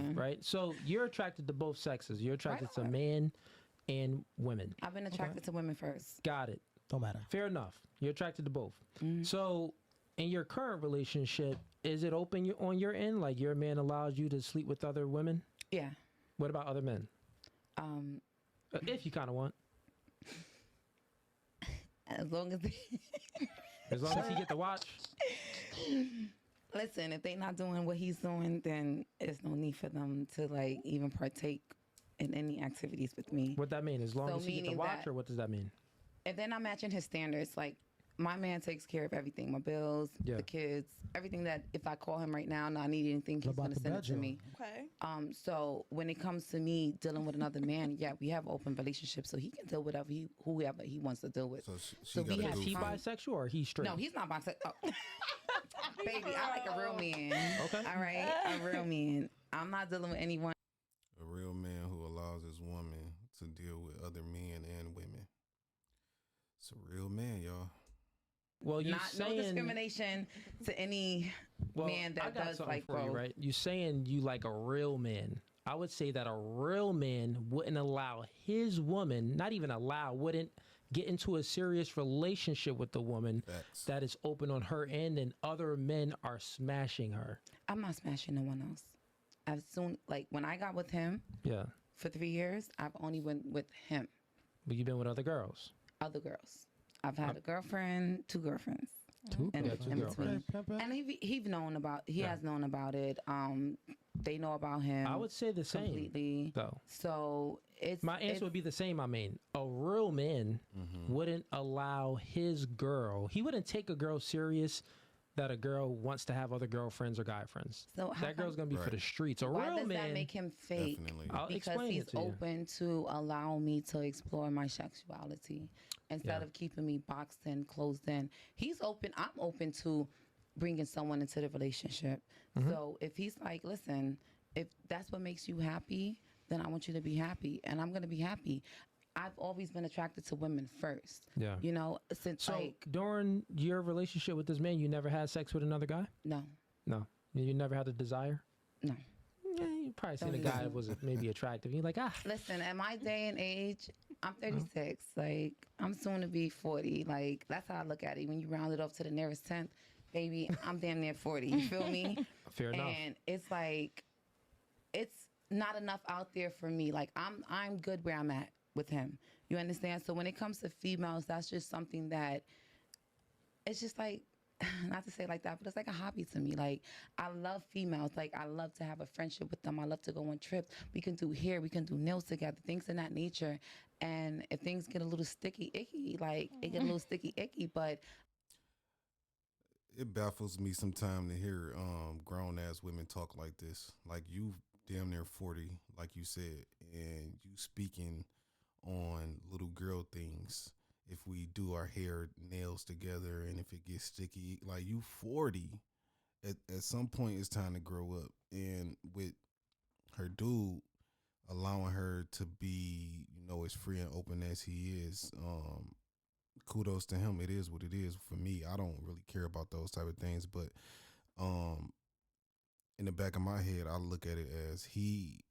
on. right? So you're attracted to both sexes. You're attracted to on. men and women. I've been attracted to women first. Got it. Don't matter. Fair enough. You're attracted to both. So in your current relationship, is it open on your end? Like your man allows you to sleep with other women? Yeah. What about other men? If you kind of want. As long as As long as he get to watch. listen, if they not doing what he's doing, then there's no need for them to like even partake in any activities with me. What that mean? As long So as he get to meaning watch, that- or what does that mean? If they're not matching his standards, like my man takes care of everything, my bills, Yeah. the kids, everything that if I call him right now and I need anything, he's What going about to the send it to bedroom? me. Okay. So when it comes to me dealing with another man, yeah, we have an open relationship, so he can deal with whoever he wants to deal with. So So she we got have to Is he do bisexual or he straight? No, he's not bisexual. Oh. Baby, I like a real man. Okay. All right, a real man. I'm not dealing with anyone. a real man who allows his woman to deal with other men and women. It's a real man, y'all. Well, you No saying discrimination to any man I that got does something like for you, both. right? You saying you like a real man. I would say that a real man wouldn't allow his woman, not even allow, wouldn't get into a serious relationship with the woman Facts. that is open on her end and other men are smashing her. I'm not smashing no one else. As soon like when I got with him Yeah. for 3 years, I've only went with him. But you've been with other girls. Other girls. I've had a girlfriend, 2 girlfriends. Two in, girlfriends. in Two between. girlfriends. And he Yeah. has known about it. They know about him. I would say the same, completely. though. So it's My answer would be the same. I mean, a real man wouldn't allow his girl, he wouldn't take a girl serious that a girl wants to have other girlfriends or guy friends. So how That girl's come- going to be for Right. the streets. A why real does man. that make him fake? Definitely. I'll Because explain he's it to you. open to allow me to explore my sexuality instead Yeah. of keeping me boxed in, closed in. He's open. I'm open to bringing someone into the relationship. Mm-hmm. So if he's like, listen, if that's what makes you happy, then I want you to be happy, and I'm gonna be happy. I've always been attracted to women first. Yeah. You know, since So like during your relationship with this man, you never had sex with another guy? no, No. You never had a desire? no. Yeah, you probably seen a Don't guy even- that was maybe attractive. You're like, Listen, at my day and age, I'm 36. Like, I'm soon to be 40. Like, that's how I look at it. When you round it up to the nearest tenth, baby, I'm damn near 40. You feel me? fair enough. And it's like, it's not enough out there for me. Like, I'm good where I'm at with him. You understand? So when it comes to females, that's just something that it's just like, not to say it like that, but it's like a hobby to me. Like, I love females. Like, I love to have a friendship with them. I love to go on trips. We can do hair. We can do nails together, things of that nature. And if things get a little sticky, icky, like, it get a little sticky, icky, but It baffles me sometimes to hear grown ass women talk like this. Like you damn near 40, like you said, and you speaking on little girl things. If we do our hair, nails together, and if it gets sticky, like you 40, at some point it's time to grow up. And with her dude allowing her to be, as free and open as he is, kudos to him. It is what it is. For me, I don't really care about those type of things, but in the back of my head, I look at it as he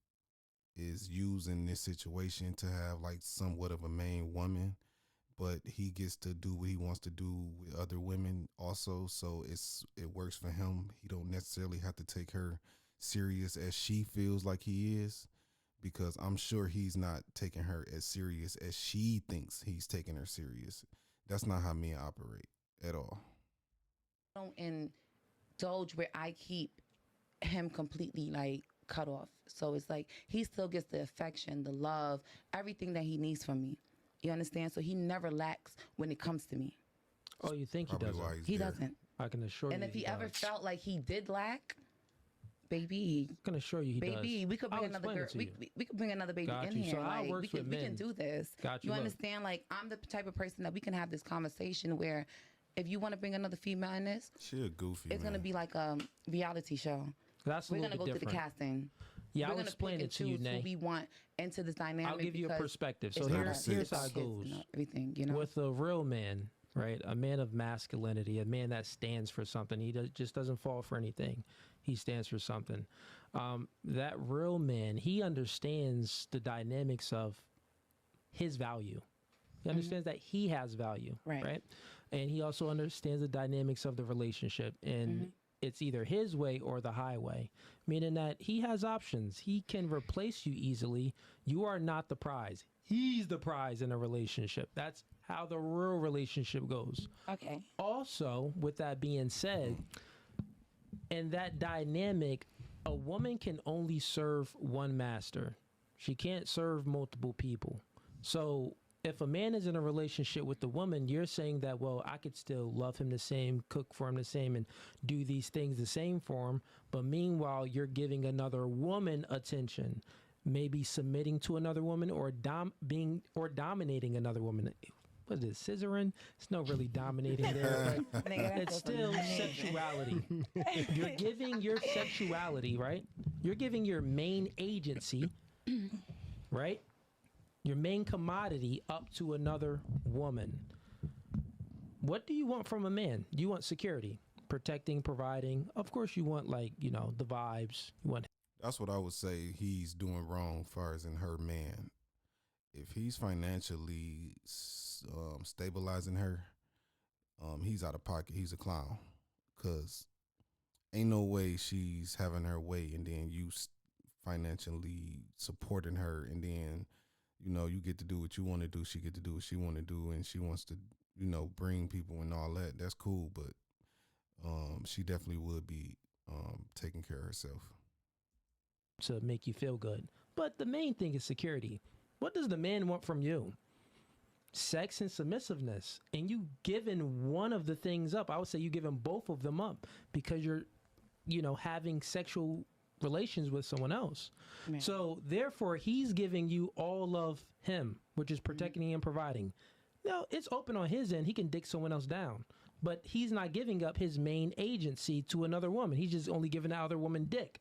is using this situation to have like somewhat of a main woman, but he gets to do what he wants to do with other women also. So it works for him. He don't necessarily have to take her serious as she feels like he is, because I'm sure he's not taking her as serious as she thinks he's taking her serious. That's not how men operate at all. don't indulge where I keep him completely like cut off. So it's like he still gets the affection, the love, everything that he needs from me. You understand? So he never lacks when it comes to me. Oh, you think Probably he doesn't? why he's He there. doesn't. I can assure you. And if he ever does. felt like he did lack, baby, I can assure you he baby, does. we could I'll bring another explain girl. it to you. We could bring another baby Got in you. here. So how it Like works we with can men. do this. Got you. You Look. understand? Like I'm the type of person that we can have this conversation where if you want to bring another female in this, She a goofy, it's man. gonna be like a reality show. That's a We're little gonna bit go through different. the casting. Yeah, We're I'll gonna explain pick it and to you, choose who Nay. we want into this dynamic. I'll give you a because perspective. So it's here- not here's here's about how it kids goes. and everything, you know. With a real man, right? A man of masculinity, a man that stands for something. He just doesn't fall for anything. He stands for something. That real man, he understands the dynamics of his value. He understands that he has value, Right. right? And he also understands the dynamics of the relationship. And it's either his way or the highway, meaning that he has options. He can replace you easily. You are not the prize. He's the prize in a relationship. That's how the real relationship goes. Okay. Also, with that being said, in that dynamic, a woman can only serve one master. She can't serve multiple people. So if a man is in a relationship with the woman, you're saying that, well, I could still love him the same, cook for him the same, and do these things the same for him. But meanwhile, you're giving another woman attention, maybe submitting to another woman or dominating another woman. What is it, scissoring? It's no really dominating there, but Nigga, it's that's still amazing. sexuality. You're giving your sexuality, right? You're giving your main agency, right? Your main commodity up to another woman. What do you want from a man? You want security, protecting, providing. Of course, you want, like, you know, the vibes. You want. That's what I would say he's doing wrong as far as in her man. If he's financially stabilizing her, he's out of pocket. He's a clown. Because ain't no way she's having her way and then you financially supporting her, and then, you know, you get to do what you want to do. She get to do what she want to do, and she wants to, you know, bring people and all that. That's cool, but she definitely would be taking care of herself. To make you feel good. But the main thing is security. What does the man want from you? Sex and submissiveness. And you giving one of the things up. I would say you giving both of them up because you're, you know, having sexual relations with someone else. Right. So therefore, he's giving you all of him, which is protecting and providing. Now, it's open on his end. He can dick someone else down. But he's not giving up his main agency to another woman. He's just only giving the other woman dick.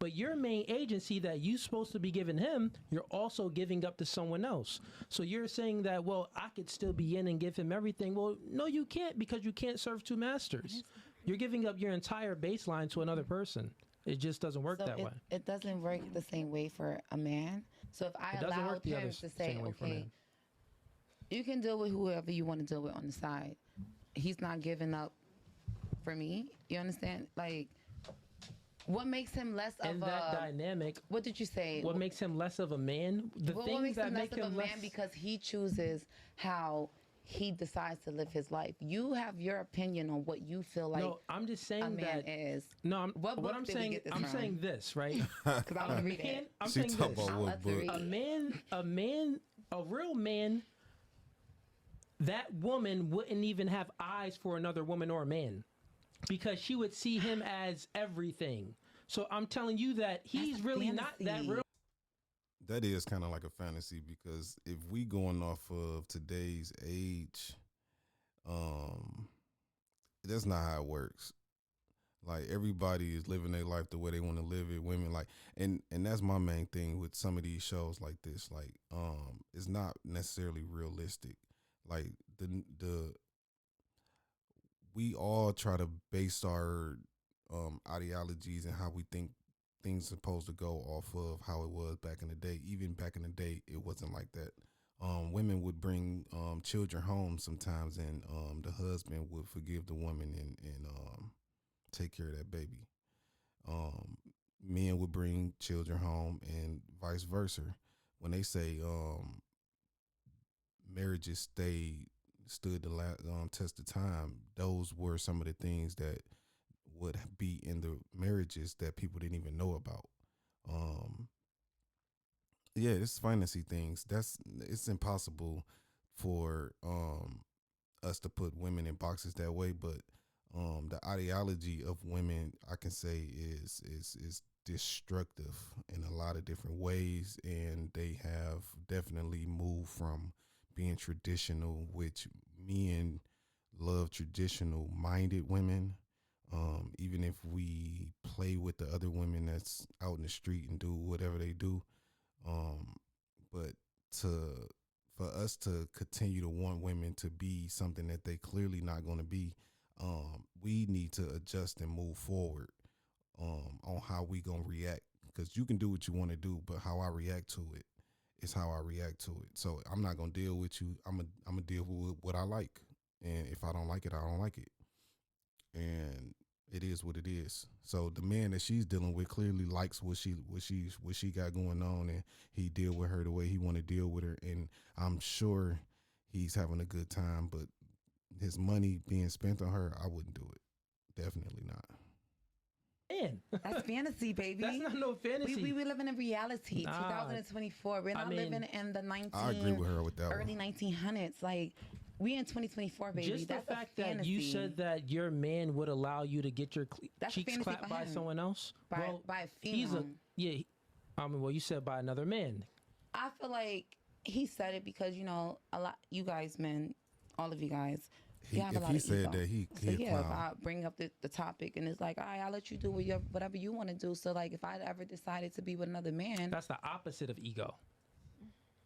But your main agency that you're supposed to be giving him, you're also giving up to someone else. So you're saying that, well, I could still be in and give him everything. Well, no, you can't, because you can't serve two masters. You're giving up your entire baseline to another person. It just doesn't work that way. It doesn't work the same way for a man. So if I It doesn't allowed work the him other to say, same way for a okay, man. you can deal with whoever you want to deal with on the side. He's not giving up for me. You understand? Like, what makes him less of In a that dynamic, what did you say? what makes him less of a man? The what things makes that him make less of him a less. man because he chooses how he decides to live his life. You have your opinion on what you feel like No, I'm just a saying man that. is. No, What what book I'm did we saying, get this I'm from? saying this, right? Because I want to read it. I'm She saying talk this. about I'll what let her book? read. A real man, that woman wouldn't even have eyes for another woman or a man because she would see him as everything. So I'm telling you that he's That's a really not that fantasy. real. That is kind of like a fantasy, because if we going off of today's age, um, that's not how it works. Like, everybody is living their life the way they want to live it. Women, like, and that's my main thing with some of these shows like this. Like, it's not necessarily realistic. Like, the we all try to base our ideologies and how we think things supposed to go off of how it was back in the day. Even back in the day, it wasn't like that. Women would bring children home sometimes, and the husband would forgive the woman and take care of that baby. Um, Men would bring children home, and vice versa. When they say marriages stood the test of time, those were some of the things that would be in the marriages that people didn't even know about. Um, yeah, it's fantasy things. It's impossible for us to put women in boxes that way, but the ideology of women, I can say, is destructive in a lot of different ways, and they have definitely moved from being traditional, which men love traditional minded women. Even if we play with the other women that's out in the street and do whatever they do, um, but to for us to continue to want women to be something that they clearly not going to be, we need to adjust and move forward. on how we gonna react. Because you can do what you want to do, but how I react to it is how I react to it. So I'm not gonna deal with you. I'm gonna deal with what I like, and if I don't like it, I don't like it, and it is what it is. So the man that she's dealing with clearly likes what she got going on, and he deal with her the way he want to deal with her, and I'm sure he's having a good time. But his money being spent on her, I wouldn't do it. Definitely not. Man, That's fantasy, baby. that's not no fantasy. We living in reality. Nah. 2024. We're not living in the I agree with her with that early one. 1900s. Like, we in 2024, baby. Just That's the fact a that fantasy. you said that your man would allow you to get your That's a cheeks fantasy clapped for by him. someone else. by a female. Well, you said by another man. I feel like he said it because, a lot, you guys, men, all of you guys, you have a If lot he of said ego. that, he So he'd yeah, if clown. I bring up the topic and it's like, all right, I'll let you do whatever you want to do. So like, if I ever decided to be with another man, That's the opposite of ego.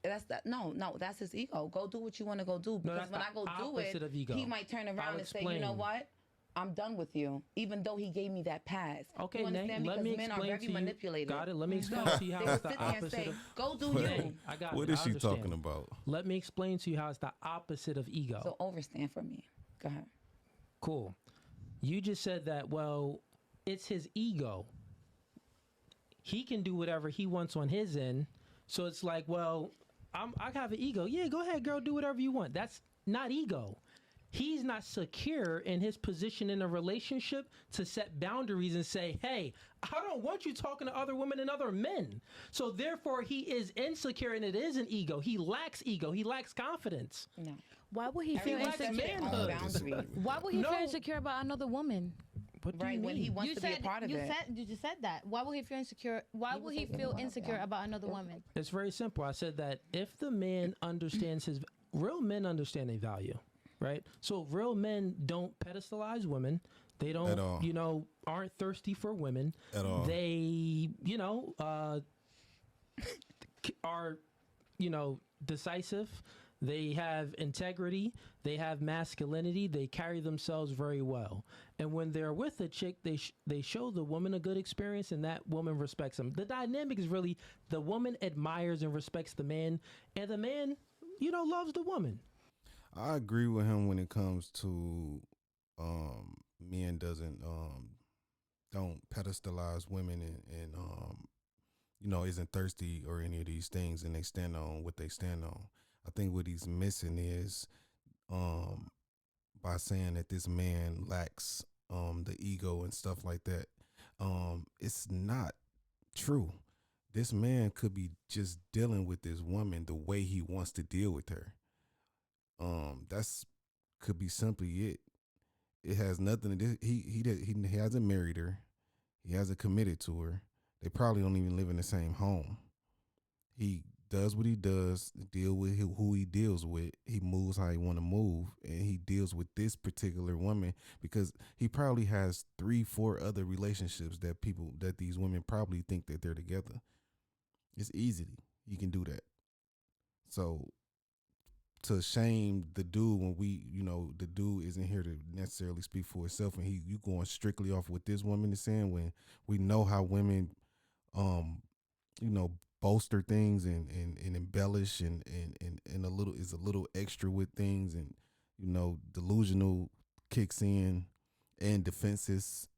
that's his ego. Go do what you want to go do. Because that's when the I go do opposite it, of ego. he might turn around I'll and say, you know explain. what? I'm done with you, even though he gave me that pass. Okay, you Nate, understand? let Because me men are explain very to you. manipulated. Got it. Let me explain So to you how they will it's the sit there and opposite say, of. go do What? you. Nate, I got What it. is I she understand. talking about? Let me explain to you how it's the opposite of ego. So overstand for me. Go ahead. Cool. You just said that, well, it's his ego. He can do whatever he wants on his end. So it's like, well, I have an ego. Yeah, go ahead, girl, do whatever you want. That's not ego. He's not secure in his position in a relationship to set boundaries and say, hey, I don't want you talking to other women and other men. So therefore, he is insecure, and it is an ego. He lacks ego. He lacks confidence. No. Why would he feel Everyone insecure? sets their own boundaries. Why would he No. feel insecure about another woman? What do you Right, when he mean? wants to be a part of you it. You just said that. Why would he feel insecure? Why would he was feel one of insecure them. about another woman? It's very simple. I said that if the man understands his real men understand their value, right? So real men don't pedestalize women. They At don't, all. Aren't thirsty for women. At all. They, are, decisive. They have integrity. They have masculinity. They carry themselves very well. And when they're with a chick, they show the woman a good experience, and that woman respects them. The dynamic is really the woman admires and respects the man, and the man, loves the woman. I agree with him when it comes to men don't pedestalize women and isn't thirsty or any of these things, and they stand on what they stand on. I think what he's missing is by saying that this man lacks the ego and stuff like that. It's not true. This man could be just dealing with this woman the way he wants to deal with her. That's could be simply it. It has nothing to do. He hasn't married her. He hasn't committed to her. They probably don't even live in the same home. He does what he does, deal with who he deals with. He moves how he want to move, and he deals with this particular woman because he probably has 3-4 other relationships that these women probably think that they're together. It's easy. He can do that. So to shame the dude when the dude isn't here to necessarily speak for himself, and you going strictly off what this woman is saying when we know how women bolster things and embellish and a little extra with things, and delusional kicks in and defenses.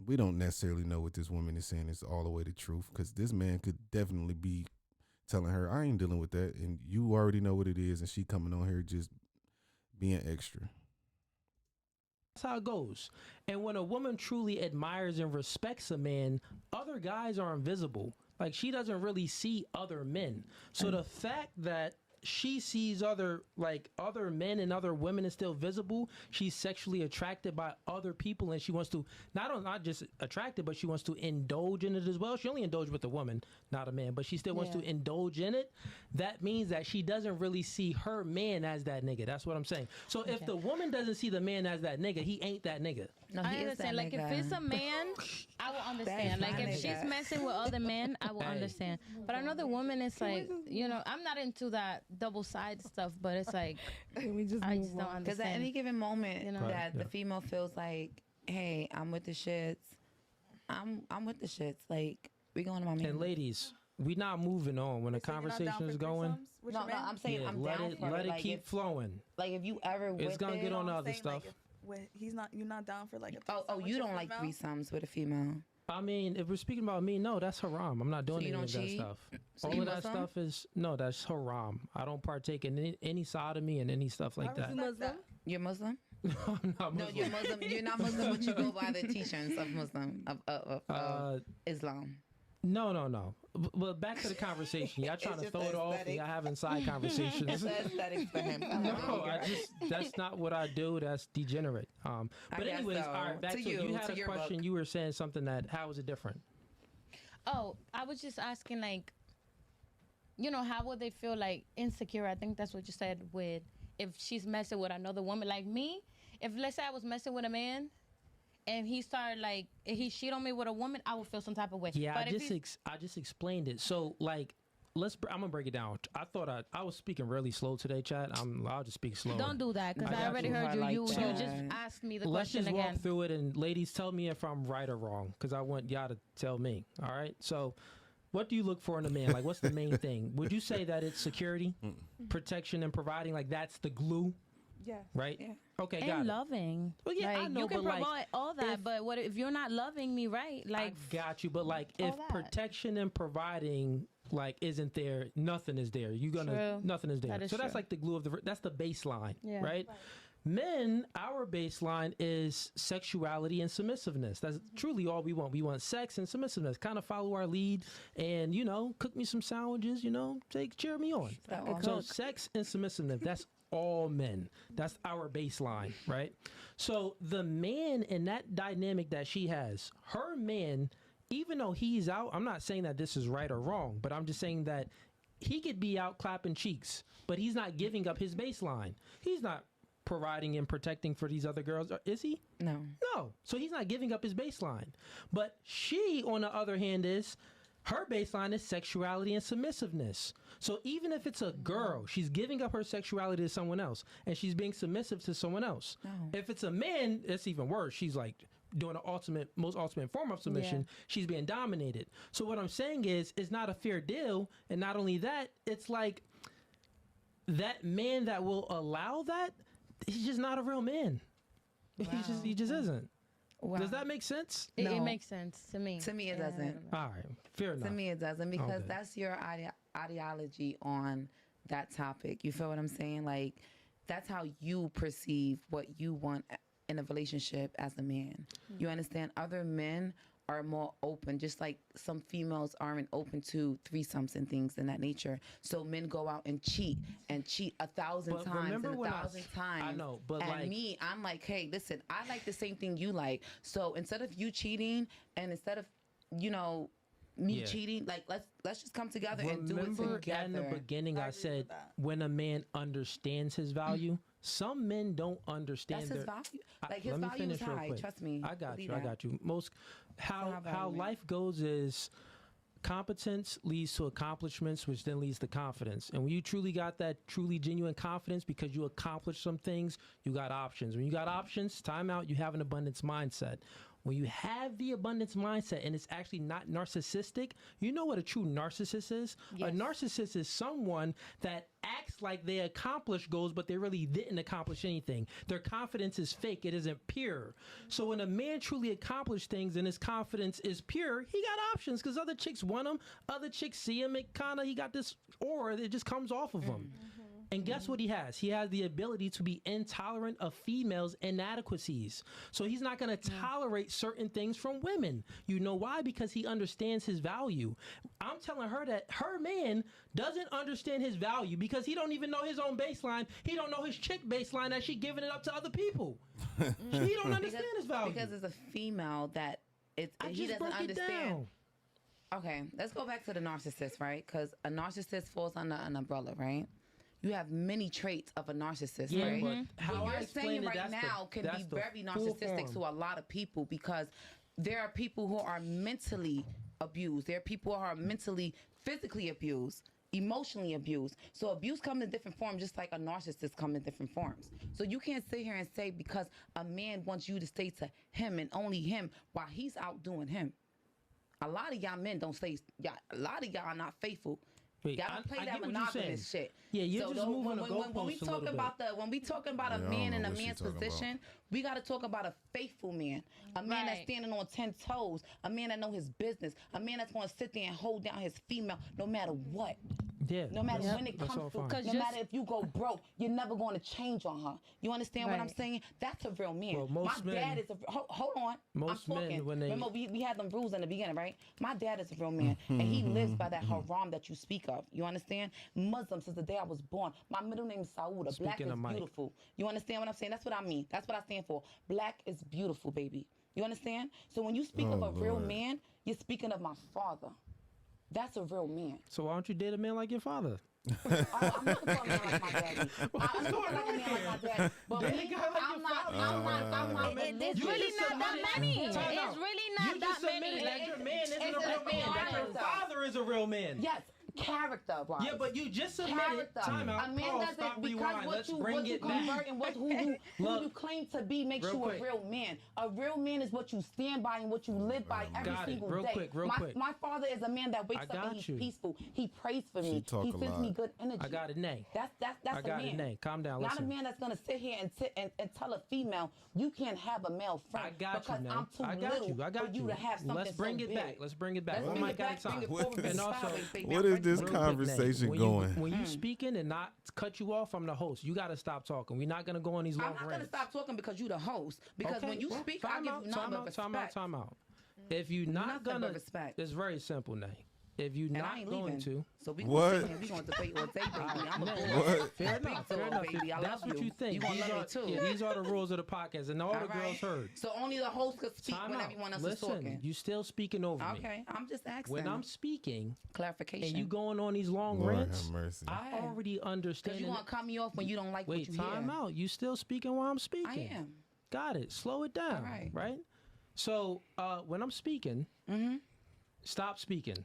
We don't necessarily know what this woman is saying is all the way the truth, because this man could definitely be telling her, I ain't dealing with that, and you already know what it is, and she coming on here just being extra. That's how it goes. And when a woman truly admires and respects a man, other guys are invisible. Like, she doesn't really see other men. So the fact that she sees other men and other women is still visible, she's sexually attracted by other people, and she wants to not just attracted, but she wants to indulge in it as well. She only indulged with a woman, not a man, but she still wants to indulge in it. That means that she doesn't really see her man as that nigga. That's what I'm saying. So if the woman doesn't see the man as that nigga, he ain't that nigga. No, I he is that understand. Like, nigga. if it's a man, I will understand. That is Like, my if she's nigga. messing with other men, I will Hey. understand. But another woman, it's like, I'm not into that double side stuff, but it's like, Can we just I move just don't on? Because at any understand. given moment You know? that Right, the yeah. female feels like, hey, I'm with the shits, I'm with the shits. Like we going to my man. And ladies, we not moving on when the So you're not down conversation is for going. threesomes with No, your no, man? I'm saying Yeah, I'm let down it for let it. it Like keep flowing. if you ever It's with gonna it, get on the I'm other saying, stuff. Like, you're not down for like a Oh, threesome with you your don't like female? threesomes with a female. I mean, if we're speaking about me, no, that's haram. I'm not doing you any don't of that cheat? stuff. So All you of that Muslim? stuff is no, that's haram. I don't partake in any sodomy and any stuff like that. Respect that. You're Muslim? I'm not No, Muslim. you're Muslim. You're not Muslim, but you go by the teachings of Muslim of Islam. No. But back to the conversation. Y'all trying to just throw it off. aesthetic. Y'all having side conversations. It's the aesthetics for him. No, that's not what I do. That's degenerate. I But guess anyways, so. all right, back To to you, you had to a your question. book. You were saying something that how is it different? Oh, I was just asking, like, how would they feel, like, insecure? I think that's what you said, with if she's messing with another woman. Like me, if let's say I was messing with a man and he started, like, he cheated on me with a woman, I would feel some type of way. Yeah, but I just explained it. So like, I'm gonna break it down. I thought I was speaking really slow today, Chad. I'll just speak slow. Don't do that, because I I got already you. heard I you. like You that. just asked me the Let's question just again. walk through it, and ladies, tell me if I'm right or wrong, because I want y'all to tell me. All right. So, what do you look for in a man? Like, what's the main thing? Would you say that it's security, protection, and providing? Like, that's the glue, Yes. right? Yeah. Okay, got And it. loving. Well, yeah, I Like, know, you can but, like, provide all that, if- but what if you're not loving me right? Like, I got you, but like, all if that. protection and providing like isn't there, nothing is there. True. Nothing is there. That is So that's true. like the glue of that's the baseline, Yeah. right? Men, our baseline is sexuality and submissiveness. That's truly all we want. We want sex and submissiveness. Kind of follow our lead, and cook me some sandwiches. Cheer me on. So sex and submissiveness. That's all men. That's our baseline, right? So the man in that dynamic that she has, her man, even though he's out, I'm not saying that this is right or wrong, but I'm just saying that he could be out clapping cheeks, but he's not giving up his baseline. He's not providing and protecting for these other girls, is he? No. No. So he's not giving up his baseline. But she, on the other hand, her baseline is sexuality and submissiveness. So even if it's a girl, she's giving up her sexuality to someone else, and she's being submissive to someone else. No. If it's a man, it's even worse. She's like doing the most ultimate form of submission. Yeah. She's being dominated. So what I'm saying is, it's not a fair deal. And not only that, it's like that man that will allow that, he's just not a real man. He just isn't. Wow. Does that make sense? it No. makes sense to me. To me, it Yeah. doesn't. All right, fair enough. To me, it doesn't, because Okay. that's your ideology on that topic. You feel what I'm saying? Like, that's how you perceive what you want in a relationship as a man. You understand? Other men are more open, just like some females aren't open to threesomes and things in that nature. So men go out and cheat 1,000 But times remember and when 1,000 times. I know, but and like me, I'm like, hey, listen, I like the same thing you like. So instead of you cheating, and instead of me Yeah. cheating, like let's just come together and do it remember together. in the beginning, I agree said with that. when a man understands his value, some men don't understand That's his their value. I- Like his let me value is finish real high. quick. Trust me. I got Believe you. I that. got you. How high value. life goes is competence leads to accomplishments, which then leads to confidence. And when you truly got that truly genuine confidence because you accomplished some things, you got options. When you got options, time out, you have an abundance mindset. When you have the abundance mindset and it's actually not narcissistic, you know what a true narcissist is? Yes. A narcissist is someone that acts like they accomplished goals, but they really didn't accomplish anything. Their confidence is fake. It isn't pure. So when a man truly accomplished things and his confidence is pure, he got options because other chicks want him. Other chicks see him. He got this aura that just comes off of him. And guess what he has? He has the ability to be intolerant of females' inadequacies. So he's not going to tolerate certain things from women. You know why? Because he understands his value. I'm telling her that her man doesn't understand his value because he don't even know his own baseline. He don't know his chick baseline that she giving it up to other people. He don't understand his value. Because it's a female that I he just doesn't broke it understand. down. Okay, let's go back to the narcissist, right? Because a narcissist falls under an umbrella, right? You have many traits of a narcissist, Yeah, right? but how What I you're explain saying it, right that's now can that's be the very full narcissistic form. to a lot of people, because there are people who are mentally abused. There are people who are mentally, physically abused, emotionally abused. So abuse comes in different forms, just like a narcissist comes in different forms. So you can't sit here and say because a man wants you to stay to him and only him while he's out doing him. A lot of y'all men don't stay. A lot of y'all are not faithful. Wait, Y'all don't play I that get what you're saying. monogamous shit. Yeah, you're just moving the when we goalposts a little talking bit. about when we talking about Yeah, a I man don't in know a what she man's talking position, we got to talk about a faithful man, a man that's Right. standing on 10 toes, a man that know his business, a man that's going to sit there and hold down his female no matter what. Yeah, No matter that's- when it that's comes all to, fine. Cause no just- matter if you go broke, you're never going to change on her. You understand what I'm Right. saying? That's a real man. Well, most My dad men- is a. Hold on. most I'm men, talking. when they- Remember, we had them rules in the beginning, right? My dad is a real man, and he lives by that haram that you speak of. You understand? Muslim since the day I was born. My middle name is Saouda. Black Speaking is of Mike. beautiful. You understand what I'm saying? That's what I mean. That's what I stand for. Black is beautiful, baby. You understand? So when you speak of Oh, a real Lord. man, you're speaking of my father. That's a real man. So why don't you date a man like your father? I'm not talking like my daddy. I'm talking like a man like my daddy. But Date a me, guy like I'm your not. father. I'm not. It's You really just not that submitted- many. Time out. It's really not You that just many. admitted that your man isn't a it's real just being man. That your honest. father is a real man. Yes, character, wise. Yeah, but you just admitted. Character. Time out. A man Pause, doesn't stop, because rewind. what Let's you bring it convert back. and who you Look, claim to be makes real you quick. a real man. A real man is what you stand by and what you live by every Got it. single Real day. quick, real my, quick. my father is a man that wakes I up got and he's you. peaceful. He prays for me. talk He a sends me lot. good energy. I got it, Nay. That's I a got man. it, Nay. Calm down. Not Listen. a man that's gonna sit here and tell a female you can't have a male friend I got because you, Nay. I'm too I got little you. I got for you to have something Let's bring so it big. back. Let's bring it back. Let's Oh bring my it God, back, time. bring it What forward is- to And also, sideways, baby. what I'm is ready this for it. Real quick, Nay, conversation when going? when you speaking and not cut you off, I'm the host. You got to stop talking. We're not gonna go on these long I'm not gonna rants. stop talking because you the host. Because Okay, when you well, speak, I time give out, you nothing time but out, respect. time out. If you not Nothing but gonna, respect. it's very simple, Nay. If you And I not ain't going leaving. to, So we What? gonna sit here, we gonna debate all day, baby. I'm a Nay, boy. What? fair Speak enough, to fair it, enough. baby. I That's love what you. you think. You gonna These love are, me too. yeah, these are the rules of the podcast, and all the All girls right. heard. So only the host could speak Time when out. everyone else Listen, is talking. you still speaking over me. Okay, I'm just asking. When I'm speaking clarification. and you going on these long Lord rants, have mercy. I Alright. already Because understand. you gonna cut me off when you don't like Wait, what you time hear. out. You still speaking while I'm speaking. I am. Got it. Slow it down. Alright. Right? So when I'm speaking, stop speaking.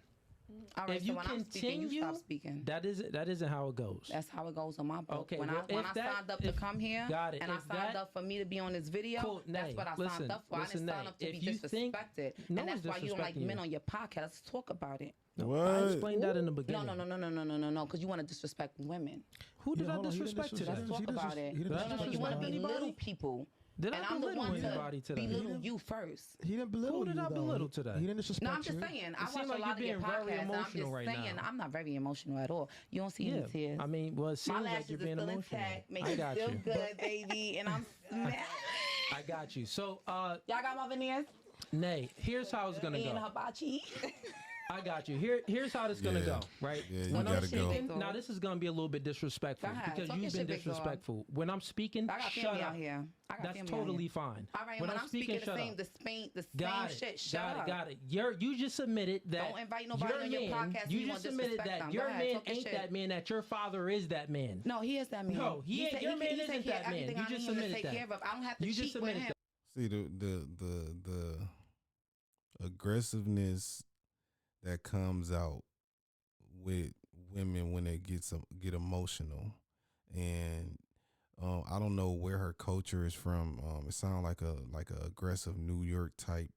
All right, If so you when I'm speaking, you continue, stop speaking. That isn't how it goes. That's how it goes on my book. Okay, when well, I if that- signed up to if- come here got it. and I If signed that- up for me to be on this video, Cool, that's Nay, what I listen, signed up for. I listen, didn't sign Nay, up to if be you think- disrespected. No And that's one's why you don't like disrespecting men you. on your podcast. Let's talk about it. I explained that in the No, beginning. no, because you want to disrespect women. Who did Yeah, I hold on, he didn't disrespect disrespect today? Let's talk He about it. he didn't Did I No, you disrespect want to disrespect belittle anybody? people. Did And I I'm the belittle one anybody to today? belittle you first. He didn't belittle Who did you, I though. belittle today? He didn't disrespect No, I'm just you. saying. I seems watch like a you're lot of your being very podcasts, and I'm emotional just right saying now. I'm not very emotional at all. You don't see Yeah, any tears. I mean, well, it My seems like lashes you're are being still emotional. intact, make I it got feel you. good, baby, and I'm smashed. I got you. So, Y'all got my veneers? Nay, here's how it's gonna And go. hibachi. I got you. Here's how this gonna Yeah. go. Right. Yeah, you When I'm gotta go. speaking, now this is gonna be a little bit disrespectful Go ahead. because Talk your you've been shit, big dog. disrespectful. When I'm speaking, I got shut family up. out here. I got That's family out totally here. fine. All right, when I'm speaking the shut same, up. the Got same it. shit. Shut up. Got it. You just admitted that. Don't invite nobody your on your man, podcast if You you just wanna admitted disrespect that them. your Go ahead, man talk your ain't shit. that man. That your father is that man. No, he is that man. No, he ain't- said your man he isn't take care that of man. everything You I just need him to admitted take that. care of. I don't have to You cheat just with admitted him. that. See the aggressiveness that comes out with women when they get emotional, and I don't know where her culture is from. It sounds like a aggressive New York type.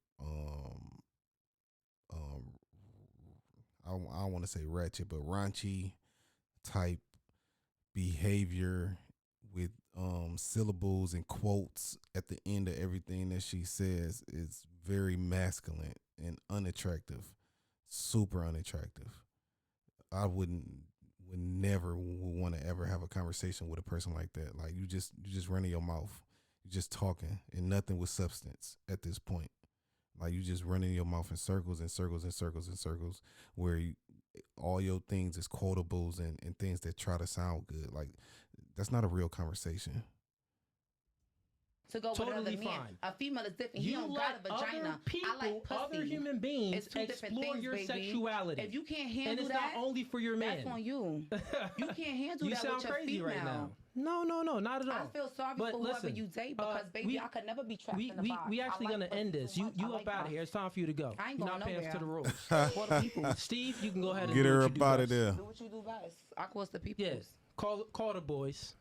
I don't want to say ratchet, but raunchy type behavior with syllables and quotes at the end of everything that she says is very masculine and unattractive, super unattractive. I would never want to ever have a conversation with a person like that. Like you just running your mouth, you just talking and nothing with substance at this point. Like you just running your mouth in circles and circles and circles and circles where all your things is quotables and things that try to sound good. Like that's not a real conversation. To go with Totally another man. fine. A female is different. He You don't let got a vagina. other people, I like pussy. other human beings It's two different explore things, your baby. sexuality. If you can't and handle it's that, not only for your man. that's on you. You can't handle You that sound with your crazy female. right now. No, not at all. I feel sorry But for whoever listen, you date because, baby, I could never be trapped in the box. we I actually like gonna pussy end this. so You much. I up like out of pussy. here. It's time for you to go. I ain't You're going not paying us to the nowhere. rules. For the people. Steve, you can go ahead and Get do her what up you do out of best. there. Do what you do best. I call the people. Yes. Call the boys.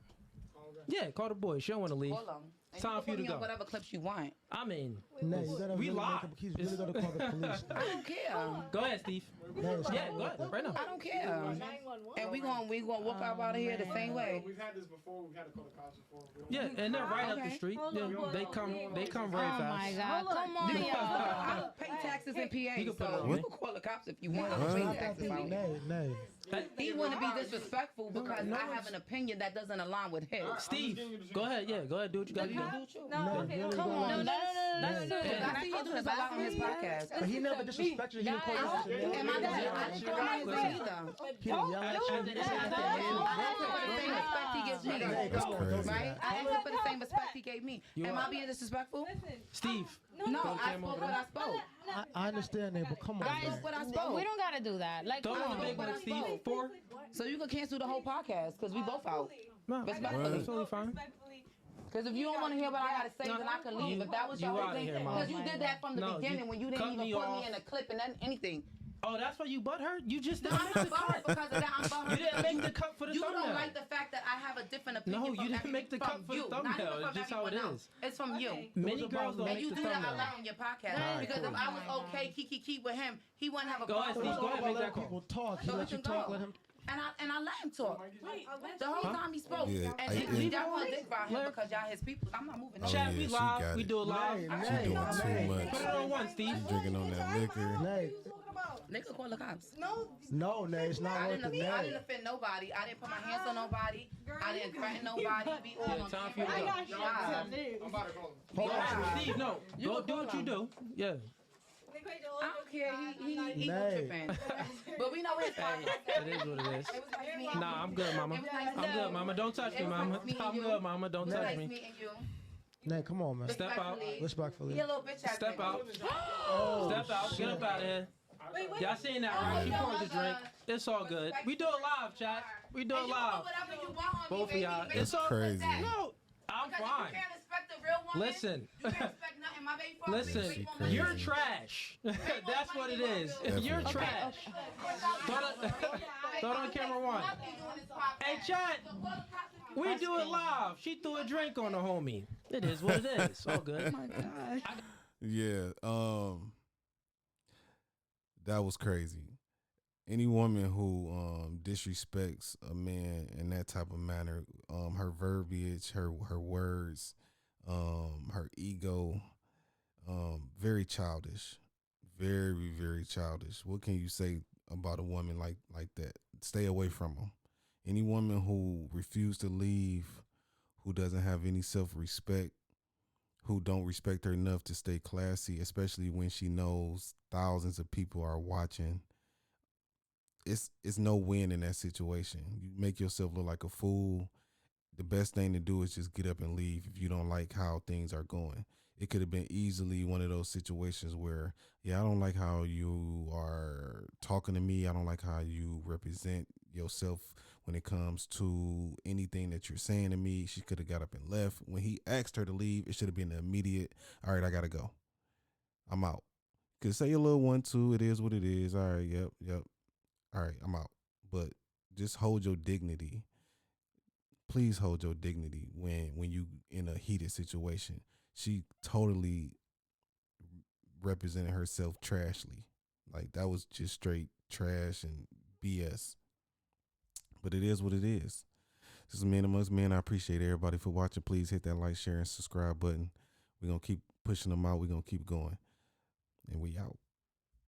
Yeah, call the boys. She don't want to leave. Call them. And Time can for you put to me go. on whatever clips you want. I mean, Nay, you gotta we really live. he's really gonna call the police. I don't care. Go ahead, Steve. Nay, it's Yeah, not go ahead. Right now. I don't care. And we gonna walk out of here the same way. We've had this before. We've had to call the cops before. Yeah, and they're right up the Okay. street. Yeah, they come very Oh fast. my God! Come on, I y'all. don't pay taxes in PA, You can put it so on you me. can call the cops if you want. I Huh? don't pay not that taxes deep. out here. Nay. He wouldn't be disrespectful because I have an opinion that doesn't align with his. Steve, go ahead. Yeah, go ahead. Do what you got to do. Nay, really Come go on, ahead. that's true. I see you do this a lot on his podcast. But he never disrespected you. He didn't call you out. And my dad, I didn't call him anything either. He didn't yell at you. I asked him for the same respect he gives me. That's crazy. Right? I asked him for the same respect he gave me. Am I being disrespectful? Steve. No, I spoke what I spoke. I understand that, but come on, I man. spoke what I spoke. We don't gotta do that. Like, Throw come on the on. big one, Steve. 4. So you can cancel the whole podcast because we both out. No, Respectfully. that's totally fine. Because if you don't want to hear what I got to say, then I can leave. If that was your you whole outta thing, here, Mom. because you did that from the No, beginning you when you didn't cut even me put off. me in a clip and anything. Oh, that's why you butthurt? You just No, didn't I'm make not the cut. butthurt because of that. I'm butthurt. You didn't because make the cut for the You thumbnail. don't like the fact that I have a different opinion. No, from you didn't every- make the from cut for the you, not thumbnail. even from It's just how it everyone is. else. It's from you. Many girls don't And make you the do that a thumbnail. lot on your podcast. Alright, Because cool. if I was okay, kiki with him, he wouldn't have a Go ahead, problem. Steve. Go ahead, make Let that call. people talk. He So let we you can talk. go. Let him. And I let him talk. The whole time he spoke. Yeah, And I- we and- y'all want to dick about him because y'all his people. I'm not moving. Oh, Chat, yeah, we she live. got We it. do it live. Nay, She doing too nay. much. Put it on one, Steve. Drinking on that liquor. Nay. They could call the cops. No, Nay, it's not I worth didn't, it. I Nay. didn't offend nobody. I didn't put my hands on nobody. I didn't threaten nobody. Be all on time for you to camera. go. I'm about to call him. Hold on. Steve, no. Go do what you do. Yeah. I don't care. He Nay. tripping. But we know his podcast. It is what it is. It was nice meeting Nah, I'm good, mama. It was nice I'm meeting good, you. mama. Don't touch me, It was mama. nice meeting I'm you. good, mama. Don't It was touch nice me. meeting you. Nay, come on, man. Step out. Respectfully. He a little bitch ass Step nigga. out. Oh, Step out. Get up out of here. Y'all seen that, right? She poured the drink. It's all good. We do it live, chat. We do it And you can live. put whatever you want on me, Both of baby. y'all. Baby, It's all Crazy. No, I'm Because if fine. you can't respect a real woman, Listen. you can't respect nothing. My baby father Listen, big woman. crazy. you're trash. That's what it is. You're Definitely. trash. Throw it on camera one. Hey, chat. We do it live. She threw a drink on the homie. It is what it is. All good. Yeah, that was crazy. Any woman who disrespects a man in that type of manner, her verbiage, her words, her ego, very childish, very, very childish. What can you say about a woman like that? Stay away from them. Any woman who refused to leave, who doesn't have any self-respect, who don't respect her enough to stay classy, especially when she knows thousands of people are watching. It's no win in that situation. You make yourself look like a fool. The best thing to do is just get up and leave if you don't like how things are going. It could have been easily one of those situations where, yeah, I don't like how you are talking to me. I don't like how you represent yourself when it comes to anything that you're saying to me. She could have got up and left. When he asked her to leave, it should have been the immediate, all right, I got to go. I'm out. Could say a little 1-2. It is what it is. All right, yep. All right, I'm out. But just hold your dignity. Please hold your dignity when you in a heated situation. She totally represented herself trashly. Like, that was just straight trash and BS. But it is what it is. This is Man Amongst Men. I appreciate everybody for watching. Please hit that like, share, and subscribe button. We're going to keep pushing them out. We're going to keep going. And we out.